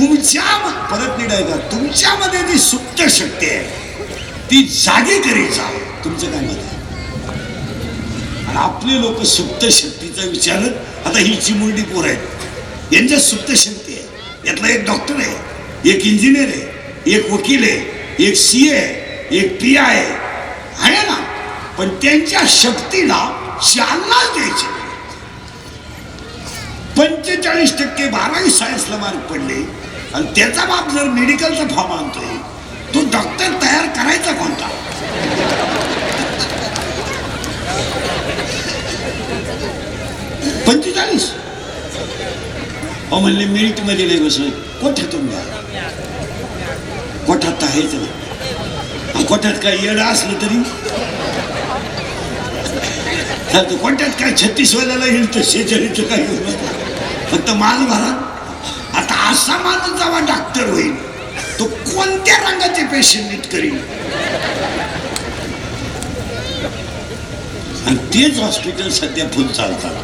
परत नीट आहे का, तुमच्यामध्ये जी सुप्त शक्ती आहे ती जागी करीचा. तुमचं काय मत आहे? आणि आपले लोक सुप्त शक्तीचा विचारत, आता ही चिमुरडी पोर आहेत, यांच्यात सुप्त शक्ती आहे. यातला एक डॉक्टर आहे, एक इंजिनियर आहे, एक वकील आहे, एक CA आहे, एक PI आहे ना. पण त्यांच्या शक्तीला चालनाच द्यायची. 45% 12वी सायन्सला मार्क पडले आणि त्याचा बाप जर मेडिकलचा फॉर्म आणतोय, तो डॉक्टर तयार करायचा कोणता? पंचेचाळीस म्हणले मेरिट मध्ये नाही बसलोय. कोठ्यातून घ्या, कोठ्यात आहेच नाही. कोठ्यात काय येडं असलं तरी कोणत्यात काय 36 वेळेला येईल तर 46 काय फक्त माल भरा. आता असा माणूस जेव्हा डॉक्टर होईल तो कोणत्या रंगाचे पेशंट नीट करील? आणि तेच हॉस्पिटल सध्या फुल चालतात.